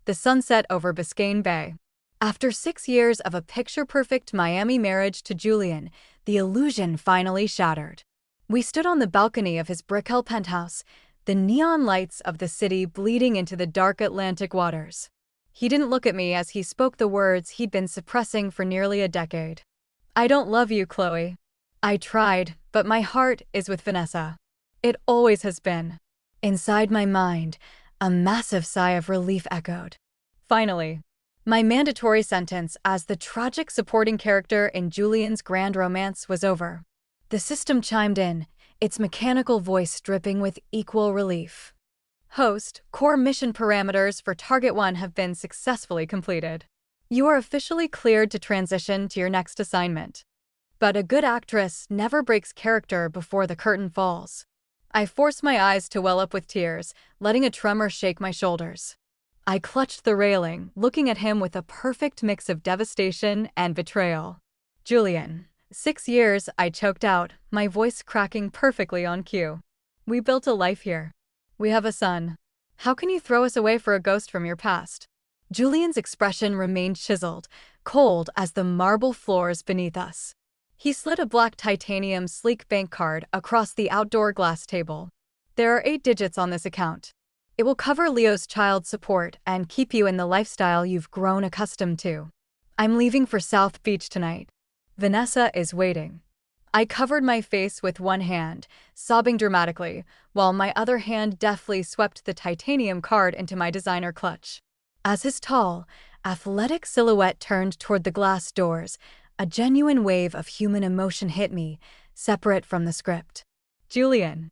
the sunset over Biscayne Bay. After 6 years of a picture-perfect Miami marriage to Julian, the illusion finally shattered. We stood on the balcony of his Brickell penthouse, the neon lights of the city bleeding into the dark Atlantic waters. He didn't look at me as he spoke the words he'd been suppressing for nearly a decade. "I don't love you, Chloe. I tried, but my heart is with Vanessa. It always has been." Inside my mind, a massive sigh of relief echoed. Finally, my mandatory sentence as the tragic supporting character in Julian's grand romance was over. The system chimed in, its mechanical voice dripping with equal relief. Host, core mission parameters for Target 1 have been successfully completed. You are officially cleared to transition to your next assignment. But a good actress never breaks character before the curtain falls. I forced my eyes to well up with tears, letting a tremor shake my shoulders. I clutched the railing, looking at him with a perfect mix of devastation and betrayal. "Julian." 6 years, I choked out, my voice cracking perfectly on cue. "We built a life here. We have a son. How can you throw us away for a ghost from your past?" Julian's expression remained chiseled, cold as the marble floors beneath us. He slid a black titanium sleek bank card across the outdoor glass table. "There are 8 digits on this account. It will cover Leo's child support and keep you in the lifestyle you've grown accustomed to. I'm leaving for South Beach tonight. Vanessa is waiting." I covered my face with one hand, sobbing dramatically, while my other hand deftly swept the titanium card into my designer clutch. As his tall, athletic silhouette turned toward the glass doors, a genuine wave of human emotion hit me, separate from the script. "Julian."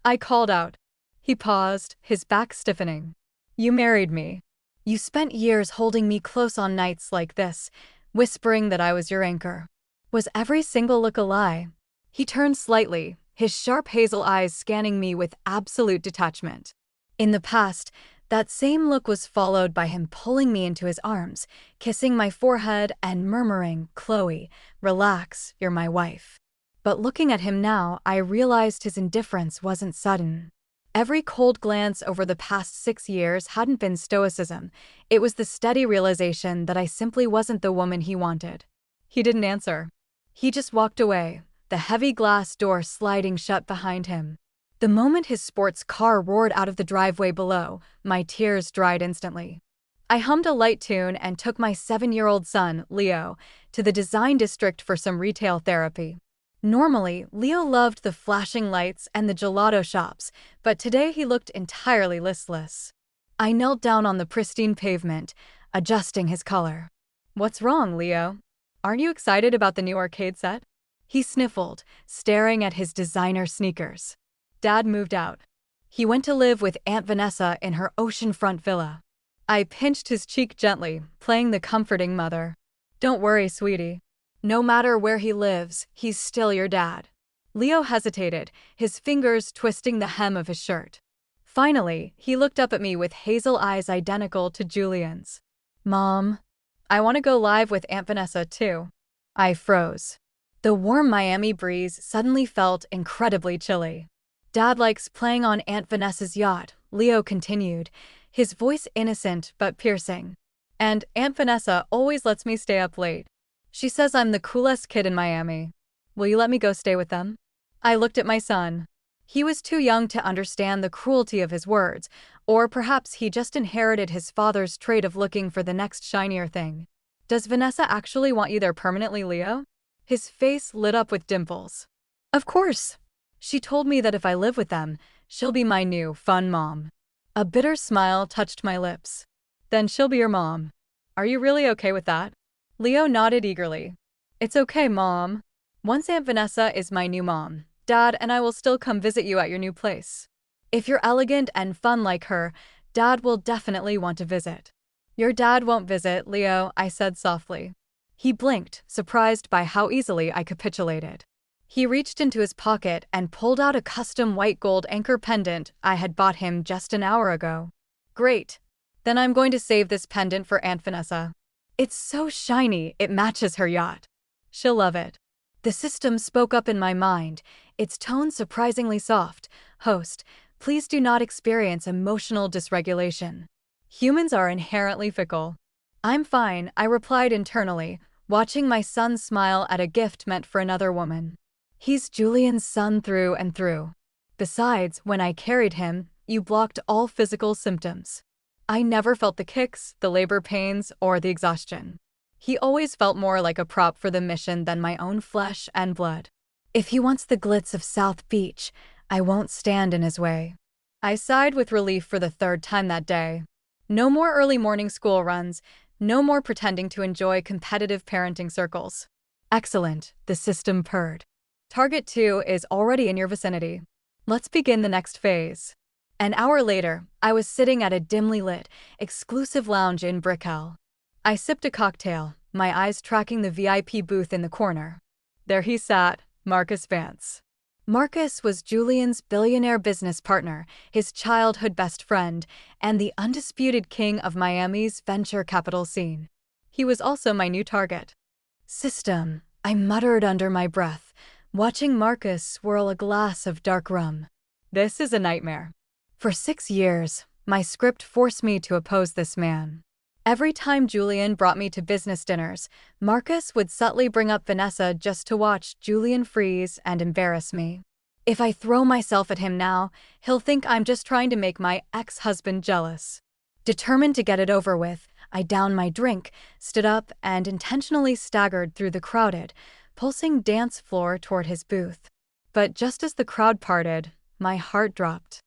I called out. He paused, his back stiffening. "You married me. You spent years holding me close on nights like this, whispering that I was your anchor. Was every single look a lie?" He turned slightly, his sharp hazel eyes scanning me with absolute detachment. In the past, that same look was followed by him pulling me into his arms, kissing my forehead and murmuring, "Chloe, relax, you're my wife." But looking at him now, I realized his indifference wasn't sudden. Every cold glance over the past 6 years hadn't been stoicism. It was the steady realization that I simply wasn't the woman he wanted. He didn't answer. He just walked away, the heavy glass door sliding shut behind him. The moment his sports car roared out of the driveway below, my tears dried instantly. I hummed a light tune and took my 7-year-old son, Leo, to the design district for some retail therapy. Normally, Leo loved the flashing lights and the gelato shops, but today he looked entirely listless. I knelt down on the pristine pavement, adjusting his color. "What's wrong, Leo? Aren't you excited about the new arcade set?" He sniffled, staring at his designer sneakers. "Dad moved out. He went to live with Aunt Vanessa in her oceanfront villa." I pinched his cheek gently, playing the comforting mother. "Don't worry, sweetie. No matter where he lives, he's still your dad." Leo hesitated, his fingers twisting the hem of his shirt. Finally, he looked up at me with hazel eyes identical to Julian's. "Mom, I want to go live with Aunt Vanessa too." I froze. The warm Miami breeze suddenly felt incredibly chilly. "Dad likes playing on Aunt Vanessa's yacht," Leo continued, his voice innocent but piercing. "And Aunt Vanessa always lets me stay up late. She says I'm the coolest kid in Miami. Will you let me go stay with them?" I looked at my son. He was too young to understand the cruelty of his words, or perhaps he just inherited his father's trait of looking for the next shinier thing. "Does Vanessa actually want you there permanently, Leo?" His face lit up with dimples. "Of course. She told me that if I live with them, she'll be my new, fun mom." A bitter smile touched my lips. "Then she'll be your mom. Are you really okay with that?" Leo nodded eagerly. "It's okay, Mom. Once Aunt Vanessa is my new mom, Dad and I will still come visit you at your new place. If you're elegant and fun like her, Dad will definitely want to visit." "Your dad won't visit, Leo," I said softly. He blinked, surprised by how easily I capitulated. He reached into his pocket and pulled out a custom white gold anchor pendant I had bought him just an hour ago. "Great. Then I'm going to save this pendant for Aunt Vanessa. It's so shiny, it matches her yacht. She'll love it." The system spoke up in my mind, its tone surprisingly soft. "Host, please do not experience emotional dysregulation. Humans are inherently fickle. I'm fine, I replied internally, watching my son smile at a gift meant for another woman. He's Julian's son through and through. Besides, when I carried him, you blocked all physical symptoms. I never felt the kicks, the labor pains, or the exhaustion. He always felt more like a prop for the mission than my own flesh and blood. If he wants the glitz of South Beach, I won't stand in his way. I sighed with relief for the third time that day. No more early morning school runs, no more pretending to enjoy competitive parenting circles. Excellent, the system purred. Target 2 is already in your vicinity. Let's begin the next phase. An hour later, I was sitting at a dimly lit, exclusive lounge in Brickell. I sipped a cocktail, my eyes tracking the VIP booth in the corner. There he sat, Marcus Vance. Marcus was Julian's billionaire business partner, his childhood best friend, and the undisputed king of Miami's venture capital scene. He was also my new target. System, I muttered under my breath, watching Marcus swirl a glass of dark rum. This is a nightmare. For 6 years, my script forced me to oppose this man. Every time Julian brought me to business dinners, Marcus would subtly bring up Vanessa just to watch Julian freeze and embarrass me. If I throw myself at him now, he'll think I'm just trying to make my ex-husband jealous. Determined to get it over with, I downed my drink, stood up, and intentionally staggered through the crowded, pulsing dance floor toward his booth. But just as the crowd parted, my heart dropped.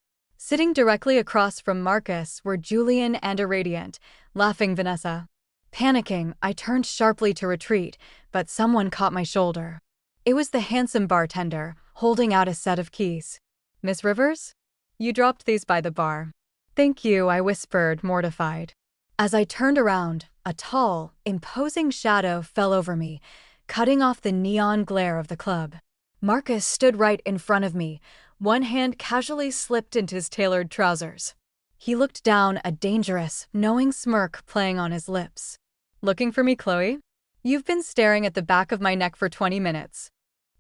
Sitting directly across from Marcus were Julian and a radiant, laughing Vanessa. Panicking, I turned sharply to retreat, but someone caught my shoulder. It was the handsome bartender, holding out a set of keys. Miss Rivers? You dropped these by the bar. Thank you, I whispered, mortified. As I turned around, a tall, imposing shadow fell over me, cutting off the neon glare of the club. Marcus stood right in front of me, one hand casually slipped into his tailored trousers. He looked down, a dangerous, knowing smirk playing on his lips. Looking for me, Chloe? You've been staring at the back of my neck for 20 minutes.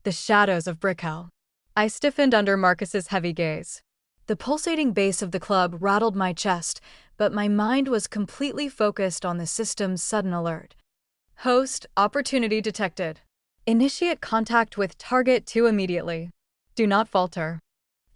The shadows of Brickell. I stiffened under Marcus's heavy gaze. The pulsating bass of the club rattled my chest, but my mind was completely focused on the system's sudden alert. Host, opportunity detected. Initiate contact with Target 2 immediately. Do not falter.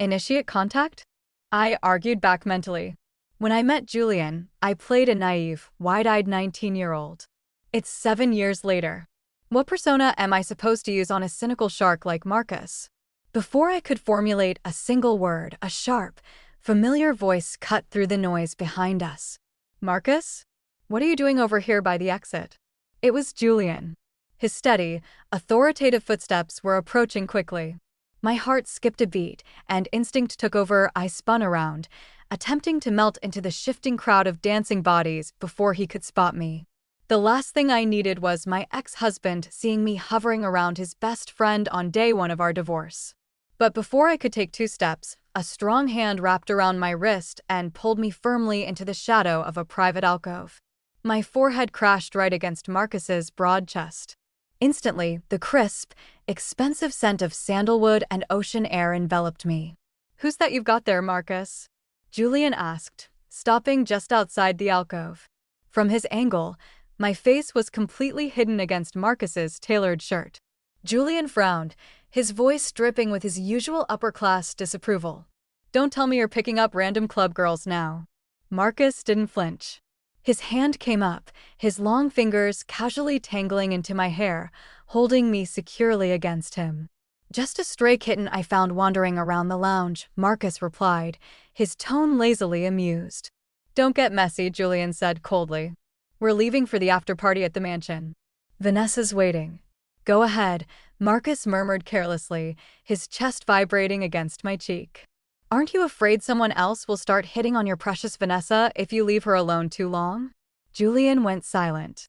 Initiate contact? I argued back mentally. When I met Julian, I played a naive, wide-eyed 19-year-old. It's 7 years later. What persona am I supposed to use on a cynical shark like Marcus? Before I could formulate a single word, a sharp, familiar voice cut through the noise behind us. Marcus? What are you doing over here by the exit? It was Julian. His steady, authoritative footsteps were approaching quickly. My heart skipped a beat, and instinct took over. I spun around, attempting to melt into the shifting crowd of dancing bodies before he could spot me. The last thing I needed was my ex-husband seeing me hovering around his best friend on day 1 of our divorce. But before I could take 2 steps, a strong hand wrapped around my wrist and pulled me firmly into the shadow of a private alcove. My forehead crashed right against Marcus's broad chest. Instantly, the crisp, expensive scent of sandalwood and ocean air enveloped me. Who's that you've got there, Marcus? Julian asked, stopping just outside the alcove. From his angle, my face was completely hidden against Marcus's tailored shirt. Julian frowned, his voice dripping with his usual upper-class disapproval. Don't tell me you're picking up random club girls now. Marcus didn't flinch. His hand came up, his long fingers casually tangling into my hair, holding me securely against him. Just a stray kitten I found wandering around the lounge, Marcus replied, his tone lazily amused. Don't get messy, Julian said coldly. We're leaving for the after-party at the mansion. Vanessa's waiting. Go ahead, Marcus murmured carelessly, his chest vibrating against my cheek. Aren't you afraid someone else will start hitting on your precious Vanessa if you leave her alone too long? Julian went silent.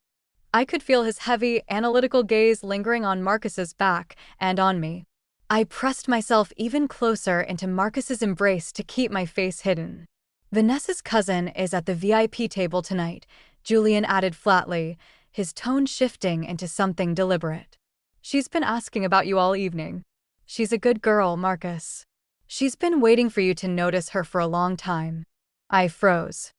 I could feel his heavy, analytical gaze lingering on Marcus's back and on me. I pressed myself even closer into Marcus's embrace to keep my face hidden. Vanessa's cousin is at the VIP table tonight, Julian added flatly, his tone shifting into something deliberate. She's been asking about you all evening. She's a good girl, Marcus. She's been waiting for you to notice her for a long time. I froze.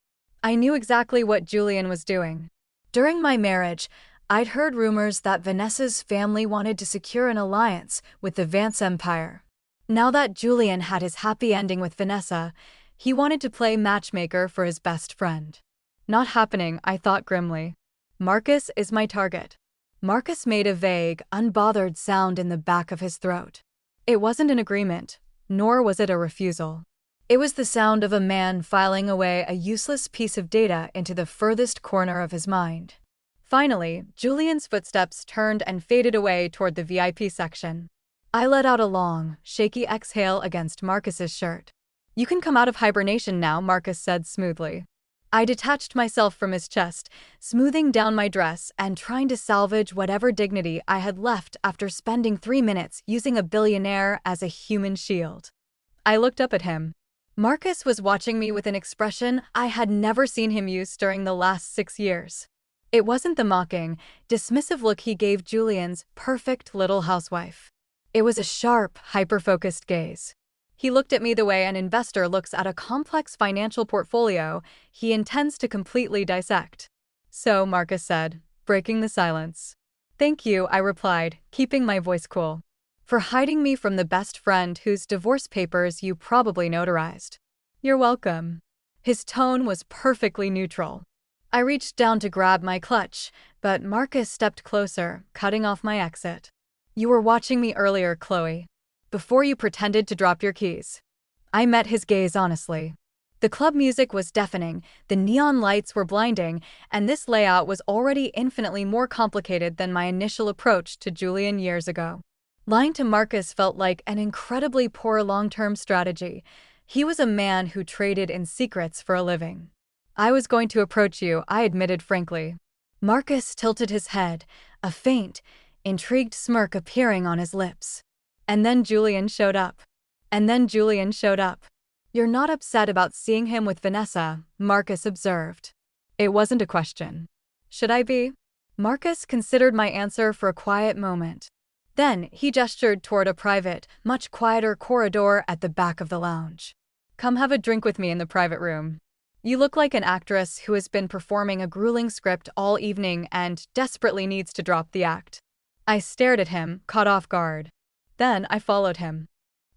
I knew exactly what Julian was doing. During my marriage, I'd heard rumors that Vanessa's family wanted to secure an alliance with the Vance empire. Now that Julian had his happy ending with Vanessa, he wanted to play matchmaker for his best friend. Not happening, I thought grimly. Marcus is my target. Marcus made a vague, unbothered sound in the back of his throat. It wasn't an agreement, nor was it a refusal. It was the sound of a man filing away a useless piece of data into the furthest corner of his mind. Finally, Julian's footsteps turned and faded away toward the VIP section. I let out a long, shaky exhale against Marcus's shirt. "You can come out of hibernation now," Marcus said smoothly. I detached myself from his chest, smoothing down my dress and trying to salvage whatever dignity I had left after spending 3 minutes using a billionaire as a human shield. I looked up at him. Marcus was watching me with an expression I had never seen him use during the last 6 years. It wasn't the mocking, dismissive look he gave Julian's perfect little housewife. It was a sharp, hyper-focused gaze. He looked at me the way an investor looks at a complex financial portfolio he intends to completely dissect. "So," Marcus said, breaking the silence. "Thank you," I replied, keeping my voice cool, "for hiding me from the best friend whose divorce papers you probably notarized." "You're welcome." His tone was perfectly neutral. I reached down to grab my clutch, but Marcus stepped closer, cutting off my exit. "You were watching me earlier, Chloe. Before you pretended to drop your keys." I met his gaze honestly. The club music was deafening, the neon lights were blinding, and this layout was already infinitely more complicated than my initial approach to Julian years ago. Lying to Marcus felt like an incredibly poor long-term strategy. He was a man who traded in secrets for a living. "I was going to approach you," I admitted frankly. Marcus tilted his head, a faint, intrigued smirk appearing on his lips. And then Julian showed up. "You're not upset about seeing him with Vanessa," Marcus observed. It wasn't a question. Should I be? Marcus considered my answer for a quiet moment. Then he gestured toward a private, much quieter corridor at the back of the lounge. "Come have a drink with me in the private room. You look like an actress who has been performing a grueling script all evening and desperately needs to drop the act." I stared at him, caught off guard. Then I followed him.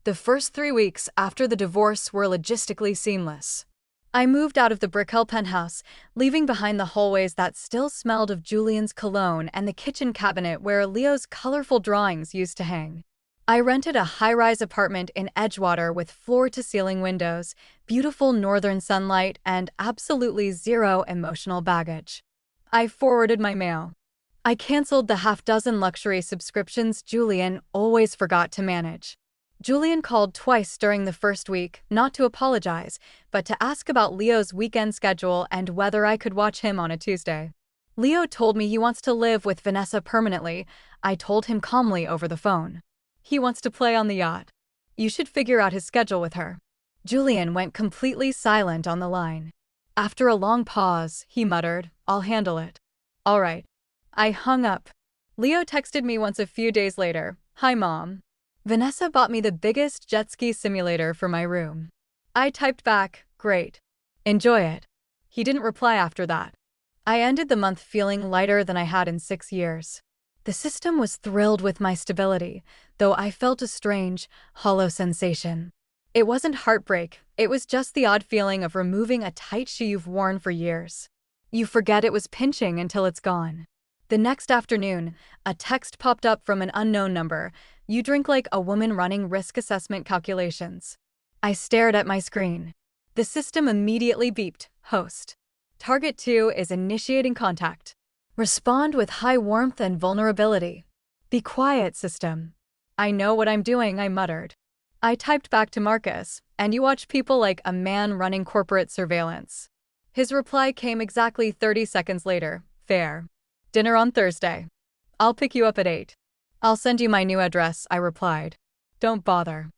The first 3 weeks after the divorce were logistically seamless. I moved out of the Brickell penthouse, leaving behind the hallways that still smelled of Julian's cologne and the kitchen cabinet where Leo's colorful drawings used to hang. I rented a high-rise apartment in Edgewater with floor-to-ceiling windows, beautiful northern sunlight, and absolutely zero emotional baggage. I forwarded my mail. I canceled the half-dozen luxury subscriptions Julian always forgot to manage. Julian called twice during the first week, not to apologize, but to ask about Leo's weekend schedule and whether I could watch him on a Tuesday. "Leo told me he wants to live with Vanessa permanently," I told him calmly over the phone. "He wants to play on the yacht. You should figure out his schedule with her." Julian went completely silent on the line. After a long pause, he muttered, "I'll handle it." "All right." I hung up. Leo texted me once a few days later, "Hi, Mom. Vanessa bought me the biggest jet ski simulator for my room." I typed back, "Great. Enjoy it." He didn't reply after that. I ended the month feeling lighter than I had in 6 years. The system was thrilled with my stability, though I felt a strange, hollow sensation. It wasn't heartbreak, it was just the odd feeling of removing a tight shoe you've worn for years. You forget it was pinching until it's gone. The next afternoon, a text popped up from an unknown number. "You drink like a woman running risk assessment calculations." I stared at my screen. The system immediately beeped, "Host. Target 2 is initiating contact. Respond with high warmth and vulnerability." "Be quiet, system." "I know what I'm doing," I muttered. I typed back to Marcus, "And you watch people like a man running corporate surveillance." His reply came exactly 30 seconds later, "Fair. Dinner on Thursday. I'll pick you up at 8. "I'll send you my new address," I replied. "Don't bother.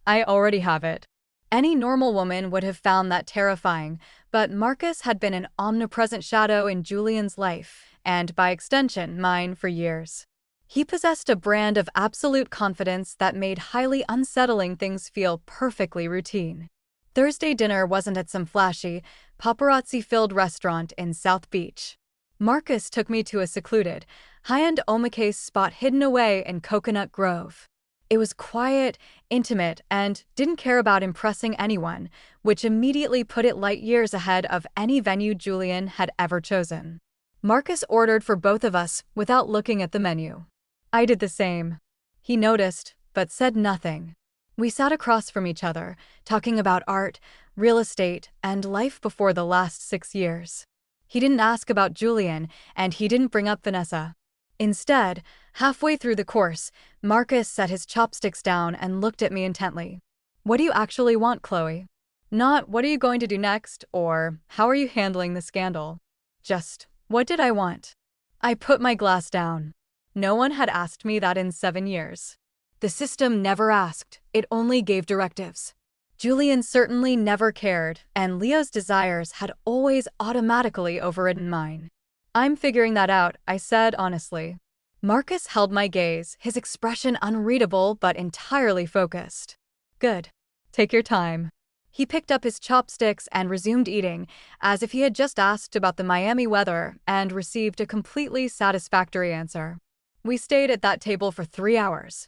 I already have it." Any normal woman would have found that terrifying, but Marcus had been an omnipresent shadow in Julian's life, and by extension, mine for years. He possessed a brand of absolute confidence that made highly unsettling things feel perfectly routine. Thursday dinner wasn't at some flashy, paparazzi-filled restaurant in South Beach. Marcus took me to a secluded, high-end omakase spot hidden away in Coconut Grove. It was quiet, intimate, and didn't care about impressing anyone, which immediately put it light years ahead of any venue Julian had ever chosen. Marcus ordered for both of us without looking at the menu. I did the same. He noticed, but said nothing. We sat across from each other, talking about art, real estate, and life before the last 6 years. He didn't ask about Julian, and he didn't bring up Vanessa. Instead, halfway through the course, Marcus set his chopsticks down and looked at me intently. "What do you actually want, Chloe? Not, what are you going to do next, or how are you handling the scandal? Just, what did I want?" I put my glass down. No one had asked me that in 7 years. The system never asked, it only gave directives. Julian certainly never cared, and Leo's desires had always automatically overridden mine. "I'm figuring that out," I said honestly. Marcus held my gaze, his expression unreadable but entirely focused. "Good. Take your time." He picked up his chopsticks and resumed eating, as if he had just asked about the Miami weather and received a completely satisfactory answer. We stayed at that table for 3 hours.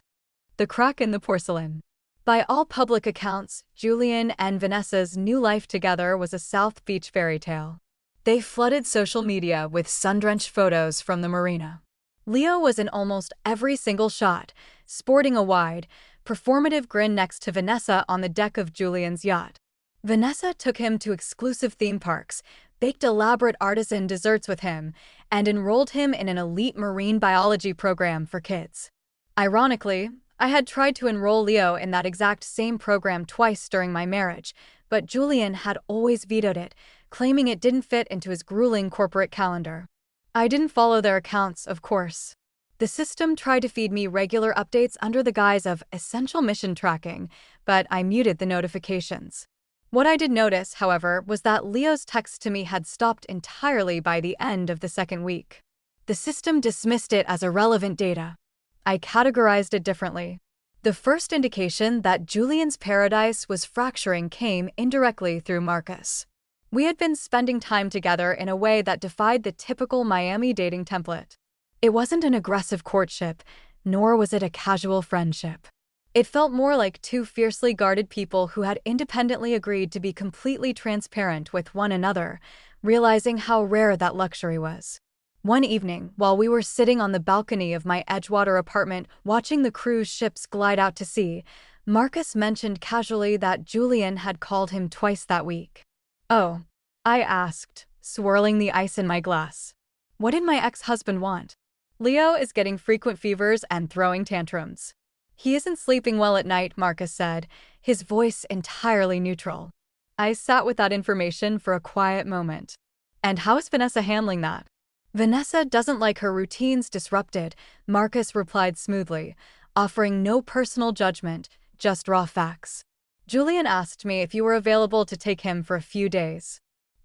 The crack in the porcelain. By all public accounts, Julian and Vanessa's new life together was a South Beach fairy tale. They flooded social media with sun-drenched photos from the marina. Leo was in almost every single shot, sporting a wide, performative grin next to Vanessa on the deck of Julian's yacht. Vanessa took him to exclusive theme parks, baked elaborate artisan desserts with him, and enrolled him in an elite marine biology program for kids. Ironically, I had tried to enroll Leo in that exact same program twice during my marriage, but Julian had always vetoed it, claiming it didn't fit into his grueling corporate calendar. I didn't follow their accounts, of course. The system tried to feed me regular updates under the guise of essential mission tracking, but I muted the notifications. What I did notice, however, was that Leo's texts to me had stopped entirely by the end of the second week. The system dismissed it as irrelevant data. I categorized it differently. The first indication that Julian's paradise was fracturing came indirectly through Marcus. We had been spending time together in a way that defied the typical Miami dating template. It wasn't an aggressive courtship, nor was it a casual friendship. It felt more like two fiercely guarded people who had independently agreed to be completely transparent with one another, realizing how rare that luxury was. One evening, while we were sitting on the balcony of my Edgewater apartment watching the cruise ships glide out to sea, Marcus mentioned casually that Julian had called him twice that week. "Oh," I asked, swirling the ice in my glass. What did my ex-husband want? "Leo is getting frequent fevers and throwing tantrums. He isn't sleeping well at night," Marcus said, his voice entirely neutral. I sat with that information for a quiet moment. "And how is Vanessa handling that?" "Vanessa doesn't like her routines disrupted," Marcus replied smoothly, offering no personal judgment, just raw facts. "Julian asked me if you were available to take him for a few days."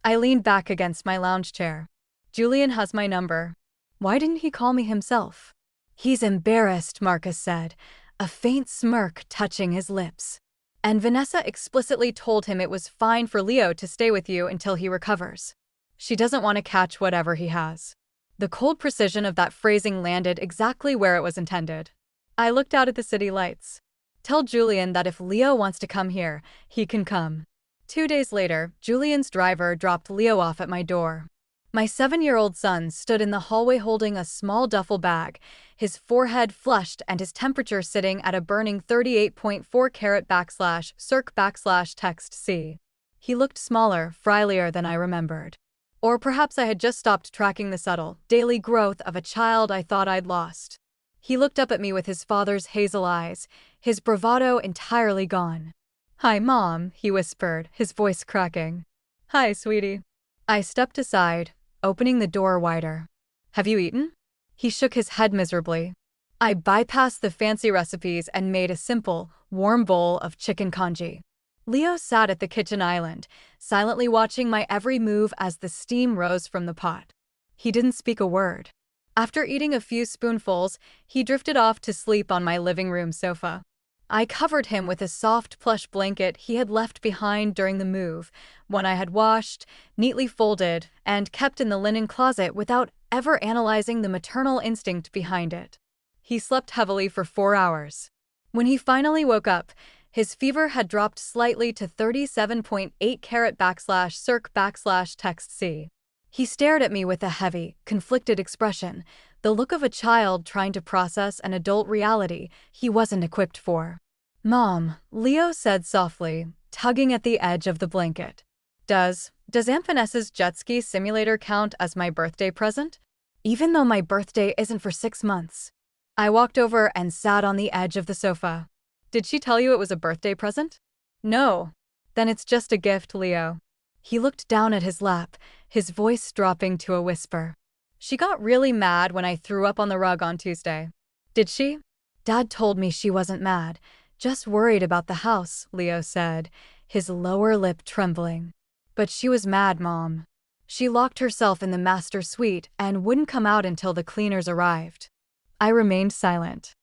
I leaned back against my lounge chair. "Julian has my number. Why didn't he call me himself?" "He's embarrassed," Marcus said, a faint smirk touching his lips. "And Vanessa explicitly told him it was fine for Leo to stay with you until he recovers. She doesn't want to catch whatever he has." The cold precision of that phrasing landed exactly where it was intended. I looked out at the city lights. "Tell Julian that if Leo wants to come here, he can come." 2 days later, Julian's driver dropped Leo off at my door. My 7-year-old son stood in the hallway holding a small duffel bag, his forehead flushed and his temperature sitting at a burning 38.4 carat /circ/text C. He looked smaller, frilier than I remembered. Or perhaps I had just stopped tracking the subtle, daily growth of a child I thought I'd lost. He looked up at me with his father's hazel eyes, his bravado entirely gone. "Hi, Mom," he whispered, his voice cracking. "Hi, sweetie." I stepped aside, opening the door wider. "Have you eaten?" He shook his head miserably. I bypassed the fancy recipes and made a simple, warm bowl of chicken congee. Leo sat at the kitchen island, silently watching my every move as the steam rose from the pot. He didn't speak a word. After eating a few spoonfuls, he drifted off to sleep on my living room sofa. I covered him with a soft plush blanket he had left behind during the move, one I had washed, neatly folded, and kept in the linen closet without ever analyzing the maternal instinct behind it. He slept heavily for 4 hours. When he finally woke up, his fever had dropped slightly to 37.8 /circ/text C. He stared at me with a heavy, conflicted expression, the look of a child trying to process an adult reality he wasn't equipped for. "Mom," Leo said softly, tugging at the edge of the blanket. Does Aunt Vanessa's jet ski simulator count as my birthday present? Even though my birthday isn't for 6 months. I walked over and sat on the edge of the sofa. Did she tell you it was a birthday present? No. Then it's just a gift, Leo. He looked down at his lap, his voice dropping to a whisper. She got really mad when I threw up on the rug on Tuesday. Did she? Dad told me she wasn't mad, just worried about the house, Leo said, his lower lip trembling. But she was mad, Mom. She locked herself in the master suite and wouldn't come out until the cleaners arrived. I remained silent.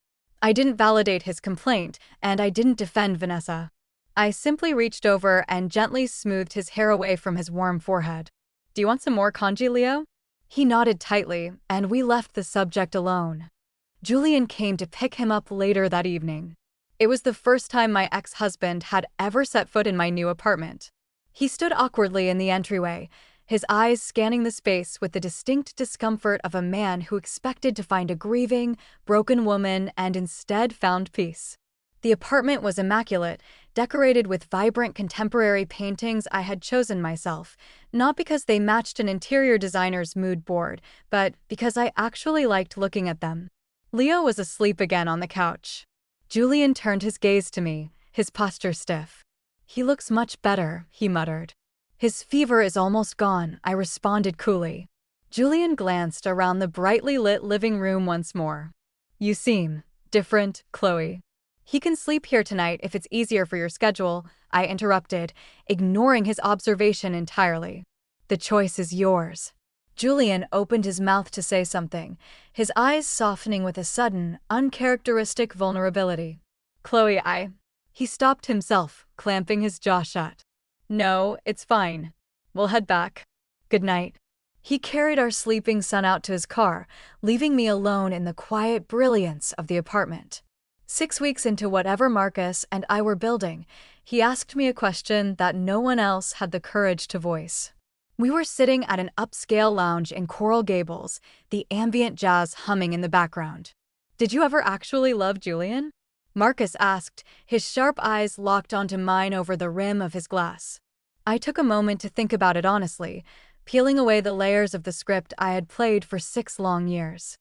I didn't validate his complaint, and I didn't defend Vanessa. I simply reached over and gently smoothed his hair away from his warm forehead. Do you want some more congee, Leo? He nodded tightly, and we left the subject alone. Julian came to pick him up later that evening. It was the first time my ex-husband had ever set foot in my new apartment. He stood awkwardly in the entryway, his eyes scanning the space with the distinct discomfort of a man who expected to find a grieving, broken woman and instead found peace. The apartment was immaculate, decorated with vibrant contemporary paintings I had chosen myself, not because they matched an interior designer's mood board, but because I actually liked looking at them. Leo was asleep again on the couch. Julian turned his gaze to me, his posture stiff. He looks much better, he muttered. His fever is almost gone, I responded coolly. Julian glanced around the brightly lit living room once more. You seem different, Chloe. He can sleep here tonight if it's easier for your schedule, I interrupted, ignoring his observation entirely. The choice is yours. Julian opened his mouth to say something, his eyes softening with a sudden, uncharacteristic vulnerability. Chloe, He stopped himself, clamping his jaw shut. No, it's fine. We'll head back. Good night. He carried our sleeping son out to his car, leaving me alone in the quiet brilliance of the apartment. 6 weeks into whatever Marcus and I were building, he asked me a question that no one else had the courage to voice. We were sitting at an upscale lounge in Coral Gables, the ambient jazz humming in the background. Did you ever actually love Julian? Marcus asked, his sharp eyes locked onto mine over the rim of his glass. I took a moment to think about it honestly, peeling away the layers of the script I had played for 6 long years.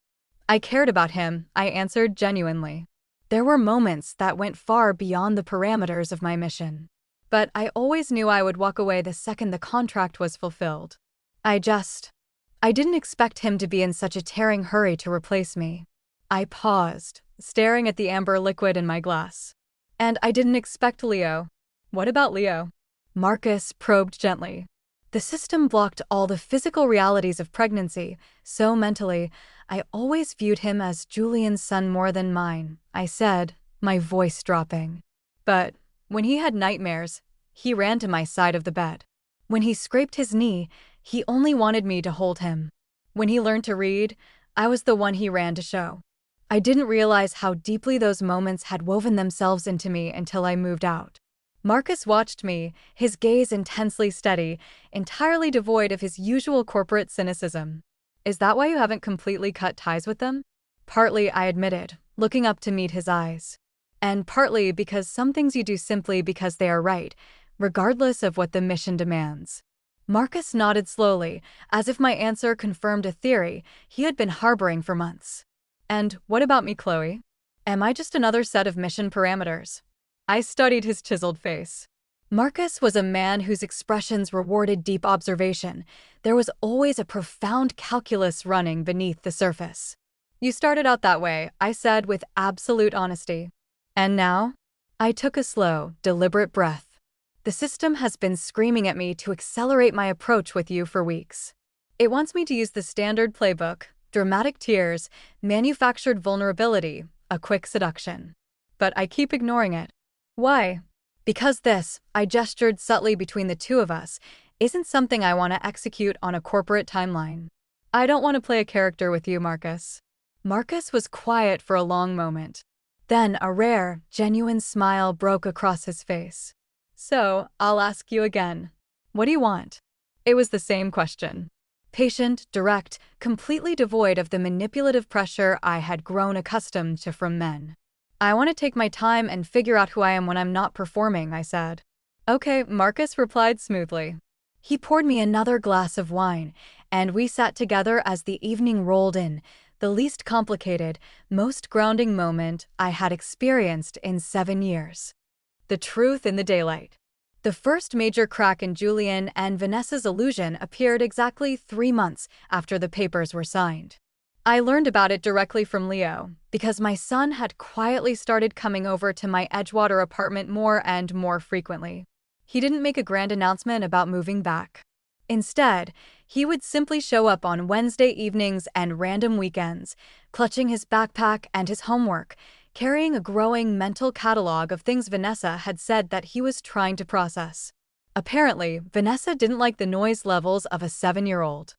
I cared about him, I answered genuinely. There were moments that went far beyond the parameters of my mission. But I always knew I would walk away the second the contract was fulfilled. I didn't expect him to be in such a tearing hurry to replace me. I paused, staring at the amber liquid in my glass. And I didn't expect Leo. What about Leo? Marcus probed gently. The system blocked all the physical realities of pregnancy, so mentally, I always viewed him as Julian's son more than mine, I said, my voice dropping. But when he had nightmares, he ran to my side of the bed. When he scraped his knee, he only wanted me to hold him. When he learned to read, I was the one he ran to show. I didn't realize how deeply those moments had woven themselves into me until I moved out. Marcus watched me, his gaze intensely steady, entirely devoid of his usual corporate cynicism. Is that why you haven't completely cut ties with them? Partly, I admitted, looking up to meet his eyes. And partly because some things you do simply because they are right, regardless of what the mission demands. Marcus nodded slowly, as if my answer confirmed a theory he had been harboring for months. And what about me, Chloe? Am I just another set of mission parameters? I studied his chiseled face. Marcus was a man whose expressions rewarded deep observation. There was always a profound calculus running beneath the surface. You started out that way, I said with absolute honesty. And now? I took a slow, deliberate breath. The system has been screaming at me to accelerate my approach with you for weeks. It wants me to use the standard playbook, dramatic tears, manufactured vulnerability, a quick seduction. but I keep ignoring it. Why? Because this, I gestured subtly between the two of us, isn't something I want to execute on a corporate timeline. I don't want to play a character with you, Marcus. Marcus was quiet for a long moment. Then a rare, genuine smile broke across his face. So, I'll ask you again. What do you want? It was the same question. Patient, direct, completely devoid of the manipulative pressure I had grown accustomed to from men. I want to take my time and figure out who I am when I'm not performing, I said. Okay, Marcus replied smoothly. He poured me another glass of wine, and we sat together as the evening rolled in, the least complicated, most grounding moment I had experienced in 7 years. The truth in the daylight. The first major crack in Julian and Vanessa's illusion appeared exactly 3 months after the papers were signed. I learned about it directly from Leo, because my son had quietly started coming over to my Edgewater apartment more and more frequently. He didn't make a grand announcement about moving back. Instead, he would simply show up on Wednesday evenings and random weekends, clutching his backpack and his homework, carrying a growing mental catalog of things Vanessa had said that he was trying to process. Apparently, Vanessa didn't like the noise levels of a 7-year-old.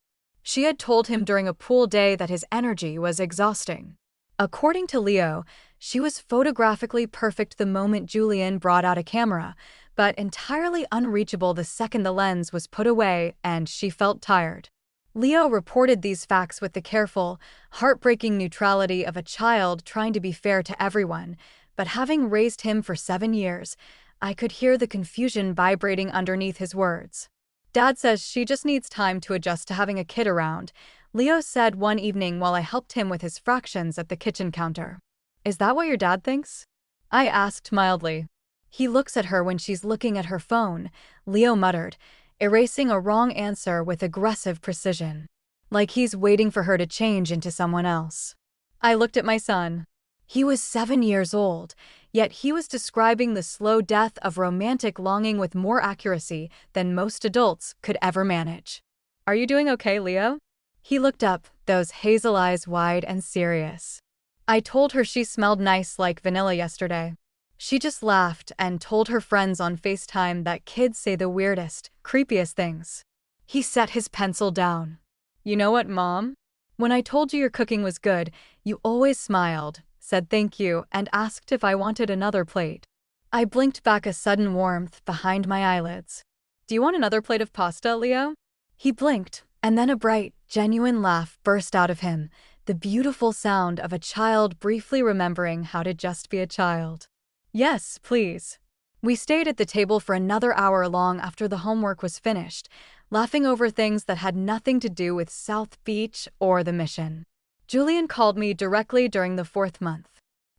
She had told him during a pool day that his energy was exhausting. According to Leo, she was photographically perfect the moment Julian brought out a camera, but entirely unreachable the second the lens was put away and she felt tired. Leo reported these facts with the careful, heartbreaking neutrality of a child trying to be fair to everyone, but having raised him for 7 years, I could hear the confusion vibrating underneath his words. Dad says she just needs time to adjust to having a kid around, Leo said one evening while I helped him with his fractions at the kitchen counter. Is that what your dad thinks? I asked mildly. He looks at her when she's looking at her phone, Leo muttered, erasing a wrong answer with aggressive precision. Like he's waiting for her to change into someone else. I looked at my son. He was 7 years old, yet he was describing the slow death of romantic longing with more accuracy than most adults could ever manage. Are you doing okay, Leo? He looked up, those hazel eyes wide and serious. I told her she smelled nice like vanilla yesterday. She just laughed and told her friends on FaceTime that kids say the weirdest, creepiest things. He set his pencil down. You know what, Mom? When I told you your cooking was good, you always smiled, said thank you, and asked if I wanted another plate. I blinked back a sudden warmth behind my eyelids. Do you want another plate of pasta, Leo? He blinked, and then a bright, genuine laugh burst out of him, the beautiful sound of a child briefly remembering how to just be a child. Yes, please. We stayed at the table for another hour long after the homework was finished, laughing over things that had nothing to do with South Beach or the mission. Julian called me directly during the 4th month.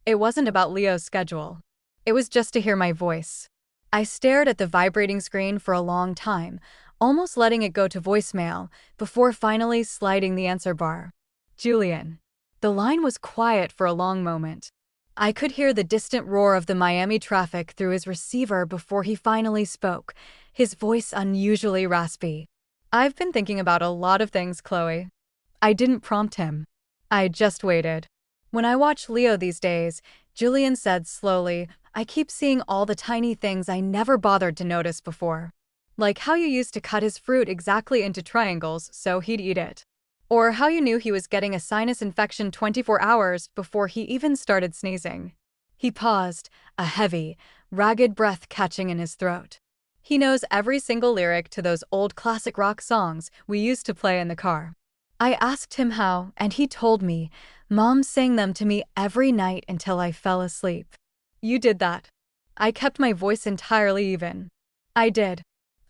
It wasn't about Leo's schedule. It was just to hear my voice. I stared at the vibrating screen for a long time, almost letting it go to voicemail, before finally sliding the answer bar. Julian. The line was quiet for a long moment. I could hear the distant roar of the Miami traffic through his receiver before he finally spoke, his voice unusually raspy. I've been thinking about a lot of things, Chloe. I didn't prompt him. I just waited. When I watch Leo these days, Julian said slowly, I keep seeing all the tiny things I never bothered to notice before. Like how you used to cut his fruit exactly into triangles so he'd eat it. Or how you knew he was getting a sinus infection 24 hours before he even started sneezing. He paused, a heavy, ragged breath catching in his throat. He knows every single lyric to those old classic rock songs we used to play in the car. I asked him how, and he told me, Mom sang them to me every night until I fell asleep. You did that. I kept my voice entirely even. I did.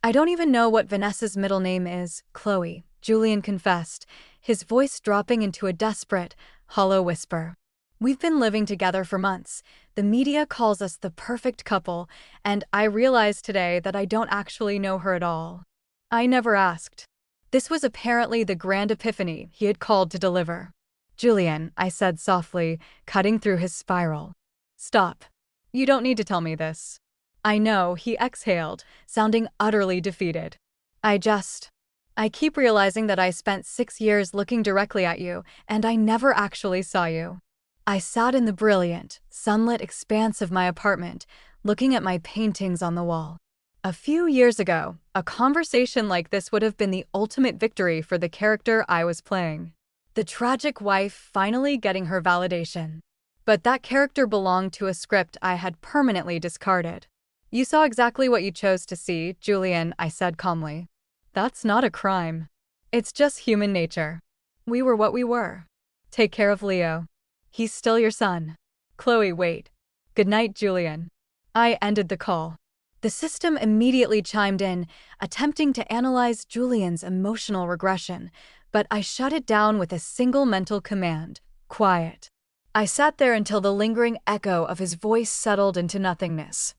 I don't even know what Vanessa's middle name is, Chloe, Julian confessed, his voice dropping into a desperate, hollow whisper. We've been living together for months. The media calls us the perfect couple, and I realize today that I don't actually know her at all. I never asked. This was apparently the grand epiphany he had called to deliver. Julian, I said softly, cutting through his spiral. Stop. You don't need to tell me this. I know, he exhaled, sounding utterly defeated. I keep realizing that I spent 6 years looking directly at you, and I never actually saw you. I sat in the brilliant, sunlit expanse of my apartment, looking at my paintings on the wall. A few years ago, a conversation like this would have been the ultimate victory for the character I was playing. The tragic wife finally getting her validation. But that character belonged to a script I had permanently discarded. "You saw exactly what you chose to see, Julian," I said calmly. "That's not a crime. It's just human nature. We were what we were. Take care of Leo. He's still your son." "Chloe, wait. Good night, Julian." I ended the call. The system immediately chimed in, attempting to analyze Julian's emotional regression, but I shut it down with a single mental command: quiet. I sat there until the lingering echo of his voice settled into nothingness.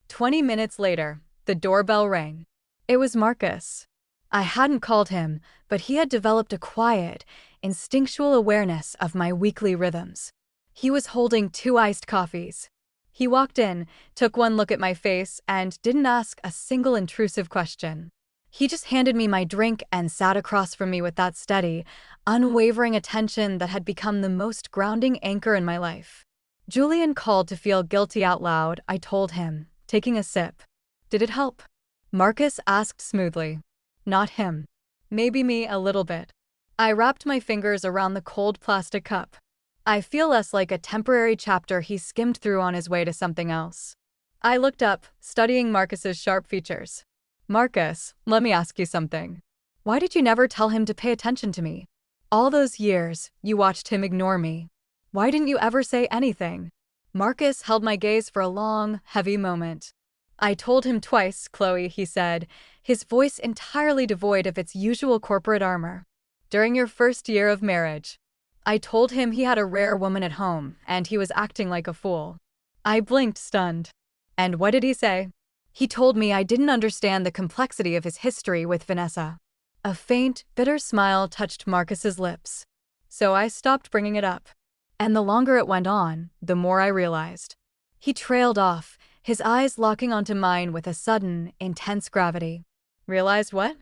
20 minutes later, the doorbell rang. It was Marcus. I hadn't called him, but he had developed a quiet, instinctual awareness of my weekly rhythms. He was holding 2 iced coffees. He walked in, took one look at my face, and didn't ask a single intrusive question. He just handed me my drink and sat across from me with that steady, unwavering attention that had become the most grounding anchor in my life. Julian called to feel guilty out loud, I told him, taking a sip. "Did it help?" Marcus asked smoothly. "Not him. Maybe me a little bit." I wrapped my fingers around the cold plastic cup. "I feel less like a temporary chapter he skimmed through on his way to something else." I looked up, studying Marcus's sharp features. "Marcus, let me ask you something. Why did you never tell him to pay attention to me? All those years, you watched him ignore me. Why didn't you ever say anything?" Marcus held my gaze for a long, heavy moment. "I told him twice, Chloe," he said, his voice entirely devoid of its usual corporate armor. "During your first year of marriage. I told him he had a rare woman at home, and he was acting like a fool." I blinked, stunned. "And what did he say?" "He told me I didn't understand the complexity of his history with Vanessa." A faint, bitter smile touched Marcus's lips. So I stopped bringing it up. And the longer it went on, the more I realized. He trailed off, his eyes locking onto mine with a sudden, intense gravity. "Realized what?"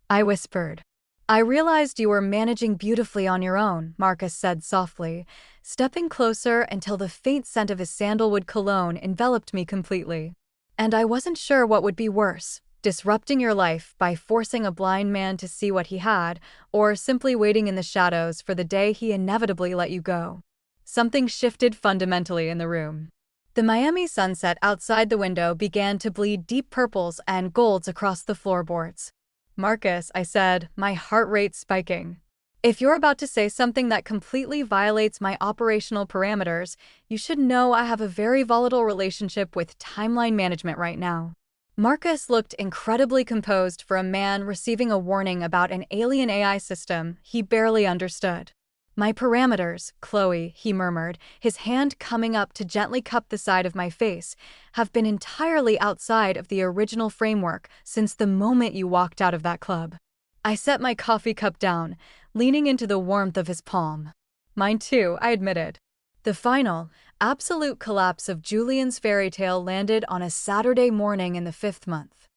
I whispered. "I realized you were managing beautifully on your own," Marcus said softly, stepping closer until the faint scent of his sandalwood cologne enveloped me completely. "And I wasn't sure what would be worse, disrupting your life by forcing a blind man to see what he had, or simply waiting in the shadows for the day he inevitably let you go." Something shifted fundamentally in the room. The Miami sunset outside the window began to bleed deep purples and golds across the floorboards. "Marcus," I said, my heart rate spiking. "If you're about to say something that completely violates my operational parameters, you should know I have a very volatile relationship with timeline management right now." Marcus looked incredibly composed for a man receiving a warning about an alien AI system he barely understood. "My parameters, Chloe," he murmured, his hand coming up to gently cup the side of my face, "have been entirely outside of the original framework since the moment you walked out of that club." I set my coffee cup down, leaning into the warmth of his palm. "Mine too," I admitted. The final, absolute collapse of Julian's fairy tale landed on a Saturday morning in the 5th month.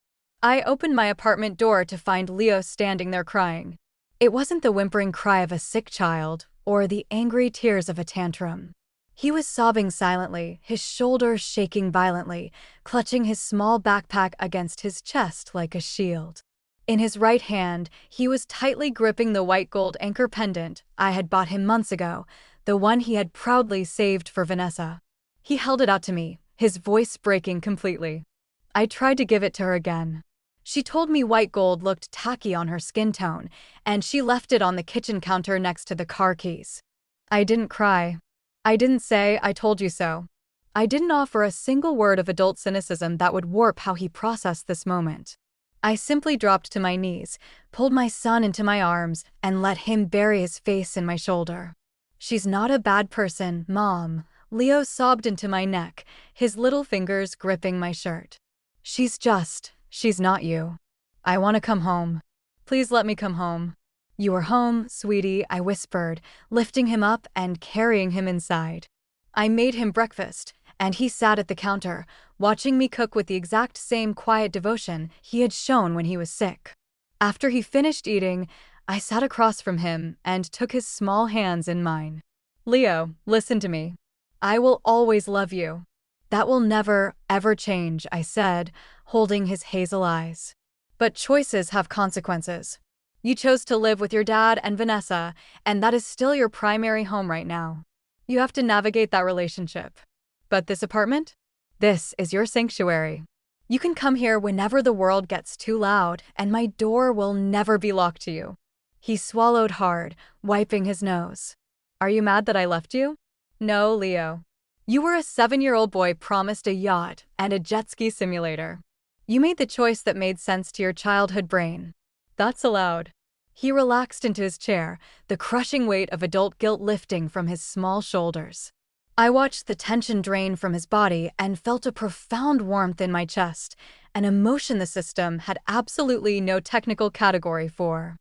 I opened my apartment door to find Leo standing there crying. It wasn't the whimpering cry of a sick child, or the angry tears of a tantrum. He was sobbing silently, his shoulders shaking violently, clutching his small backpack against his chest like a shield. In his right hand, he was tightly gripping the white gold anchor pendant I had bought him months ago, the one he had proudly saved for Vanessa. He held it out to me, his voice breaking completely. I tried to give it to her again. She told me white gold looked tacky on her skin tone, and she left it on the kitchen counter next to the car keys. I didn't cry. I didn't say, "I told you so." I didn't offer a single word of adult cynicism that would warp how he processed this moment. I simply dropped to my knees, pulled my son into my arms, and let him bury his face in my shoulder. "She's not a bad person, Mom," Leo sobbed into my neck, his little fingers gripping my shirt. She's not you. I want to come home. Please let me come home." "You are home, sweetie," I whispered, lifting him up and carrying him inside. I made him breakfast, and he sat at the counter, watching me cook with the exact same quiet devotion he had shown when he was sick. After he finished eating, I sat across from him and took his small hands in mine. "Leo, listen to me. I will always love you. That will never, ever change, I said, holding his hazel eyes. But choices have consequences. You chose to live with your dad and Vanessa, and that is still your primary home right now. You have to navigate that relationship. But this apartment? This is your sanctuary. You can come here whenever the world gets too loud, and my door will never be locked to you. He swallowed hard, wiping his nose. Are you mad that I left you? No, Leo. You were a 7-year-old boy promised a yacht and a jet ski simulator. You made the choice that made sense to your childhood brain. That's allowed. He relaxed into his chair, the crushing weight of adult guilt lifting from his small shoulders. I watched the tension drain from his body and felt a profound warmth in my chest, an emotion the system had absolutely no technical category for.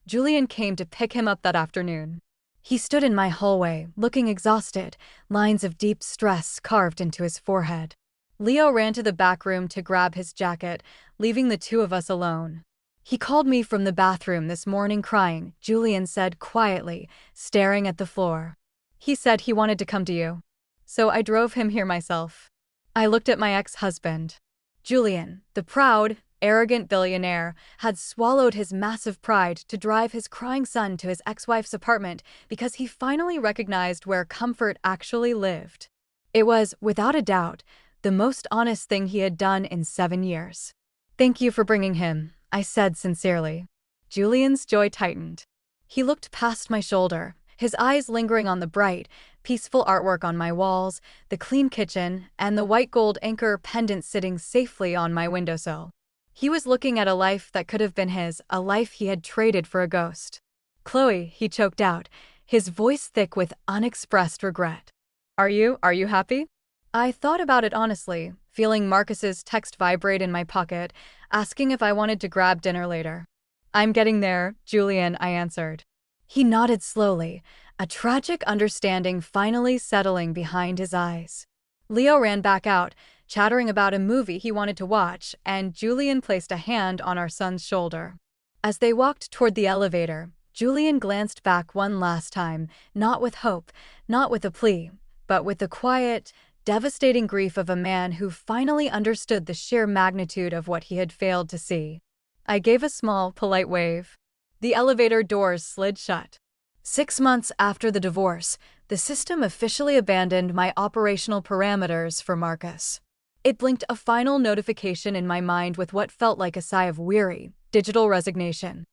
Julian came to pick him up that afternoon. He stood in my hallway, looking exhausted, lines of deep stress carved into his forehead. Leo ran to the back room to grab his jacket, leaving the two of us alone. He called me from the bathroom this morning crying, Julian said quietly, staring at the floor. He said he wanted to come to you. So I drove him here myself. I looked at my ex-husband. Julian, the proud, arrogant billionaire, had swallowed his massive pride to drive his crying son to his ex-wife's apartment because he finally recognized where comfort actually lived. It was, without a doubt, the most honest thing he had done in 7 years. Thank you for bringing him, I said sincerely. Julian's jaw tightened. He looked past my shoulder, his eyes lingering on the bright, peaceful artwork on my walls, the clean kitchen, and the white gold anchor pendant sitting safely on my windowsill. He was looking at a life that could have been his, a life he had traded for a ghost. Chloe, he choked out, his voice thick with unexpressed regret. Are you happy? I thought about it honestly, feeling Marcus's text vibrate in my pocket, asking if I wanted to grab dinner later. I'm getting there, Julian, I answered. He nodded slowly, a tragic understanding finally settling behind his eyes. Leo ran back out, chattering about a movie he wanted to watch, and Julian placed a hand on our son's shoulder. As they walked toward the elevator, Julian glanced back one last time, not with hope, not with a plea, but with the quiet, devastating grief of a man who finally understood the sheer magnitude of what he had failed to see. I gave a small, polite wave. The elevator doors slid shut. 6 months after the divorce, the system officially abandoned my operational parameters for Marcus. It blinked a final notification in my mind with what felt like a sigh of weary, digital resignation.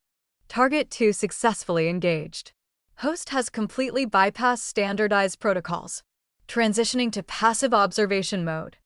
Target 2 successfully engaged. Host has completely bypassed standardized protocols, transitioning to passive observation mode.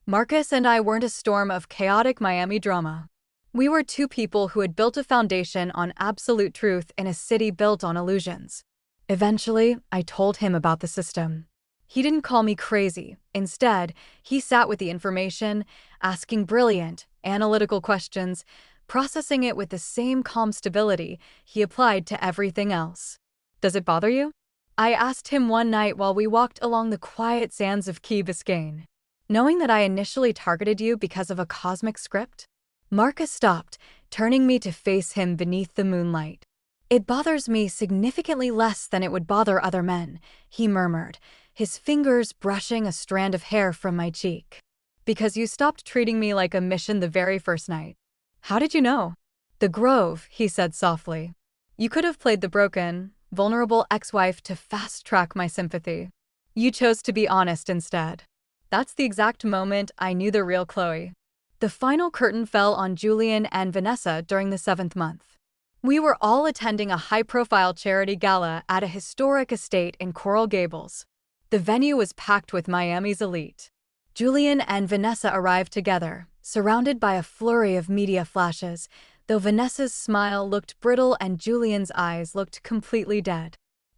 Marcus and I weren't a storm of chaotic Miami drama. We were two people who had built a foundation on absolute truth in a city built on illusions. Eventually, I told him about the system. He didn't call me crazy. Instead, he sat with the information, asking brilliant, analytical questions, processing it with the same calm stability he applied to everything else. Does it bother you? I asked him one night while we walked along the quiet sands of Key Biscayne. Knowing that I initially targeted you because of a cosmic script? Marcus stopped, turning me to face him beneath the moonlight. It bothers me significantly less than it would bother other men, he murmured, his fingers brushing a strand of hair from my cheek. Because you stopped treating me like a mission the very first night. How did you know? The Grove, he said softly. You could have played the broken, vulnerable ex-wife to fast-track my sympathy. You chose to be honest instead. That's the exact moment I knew the real Chloe. The final curtain fell on Julian and Vanessa during the 7th month. We were all attending a high-profile charity gala at a historic estate in Coral Gables. The venue was packed with Miami's elite. Julian and Vanessa arrived together, surrounded by a flurry of media flashes, though Vanessa's smile looked brittle and Julian's eyes looked completely dead.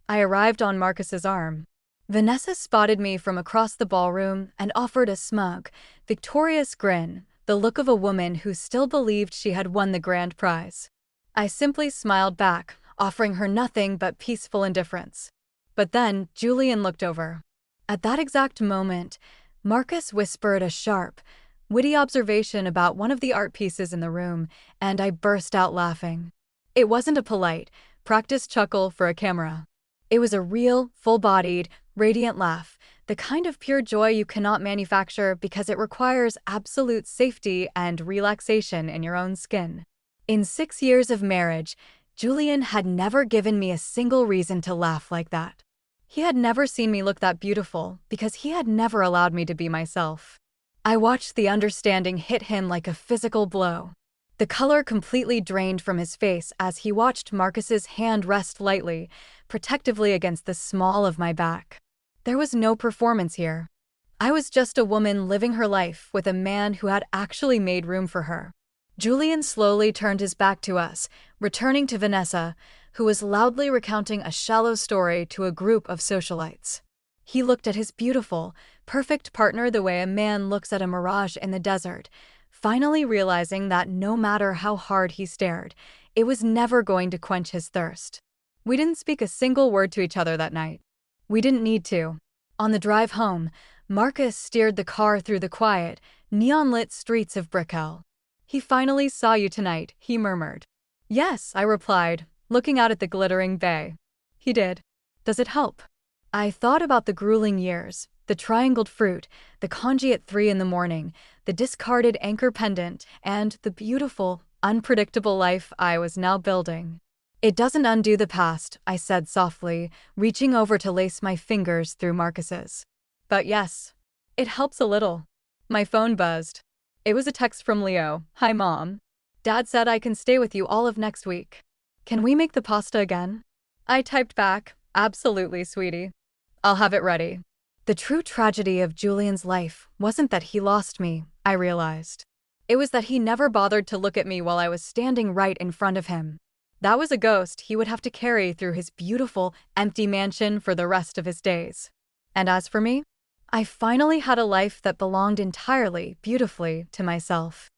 I arrived on Marcus's arm. Vanessa spotted me from across the ballroom and offered a smug, victorious grin, the look of a woman who still believed she had won the grand prize. I simply smiled back, offering her nothing but peaceful indifference. But then Julian looked over. At that exact moment, Marcus whispered a sharp, witty observation about one of the art pieces in the room, and I burst out laughing. It wasn't a polite, practiced chuckle for a camera. It was a real, full-bodied, radiant laugh, the kind of pure joy you cannot manufacture because it requires absolute safety and relaxation in your own skin. In 6 years of marriage, Julian had never given me a single reason to laugh like that. He had never seen me look that beautiful because he had never allowed me to be myself. I watched the understanding hit him like a physical blow. The color completely drained from his face as he watched Marcus's hand rest lightly, protectively against the small of my back. There was no performance here. I was just a woman living her life with a man who had actually made room for her. Julian slowly turned his back to us, returning to Vanessa, who was loudly recounting a shallow story to a group of socialites. He looked at his beautiful, perfect partner the way a man looks at a mirage in the desert, finally realizing that no matter how hard he stared, it was never going to quench his thirst. We didn't speak a single word to each other that night. We didn't need to. On the drive home, Marcus steered the car through the quiet, neon-lit streets of Brickell. "He finally saw you tonight," he murmured. "Yes," I replied, looking out at the glittering bay. "He did. Does it help?" I thought about the grueling years, the triangled fruit, the congee at 3 in the morning, the discarded anchor pendant, and the beautiful, unpredictable life I was now building. "It doesn't undo the past," I said softly, reaching over to lace my fingers through Marcus's. "But yes, it helps a little." My phone buzzed. It was a text from Leo. "Hi, Mom. Dad said I can stay with you all of next week. Can we make the pasta again?" I typed back, "Absolutely, sweetie. I'll have it ready." The true tragedy of Julian's life wasn't that he lost me, I realized. It was that he never bothered to look at me while I was standing right in front of him. That was a ghost he would have to carry through his beautiful, empty mansion for the rest of his days. And as for me, I finally had a life that belonged entirely, beautifully, to myself.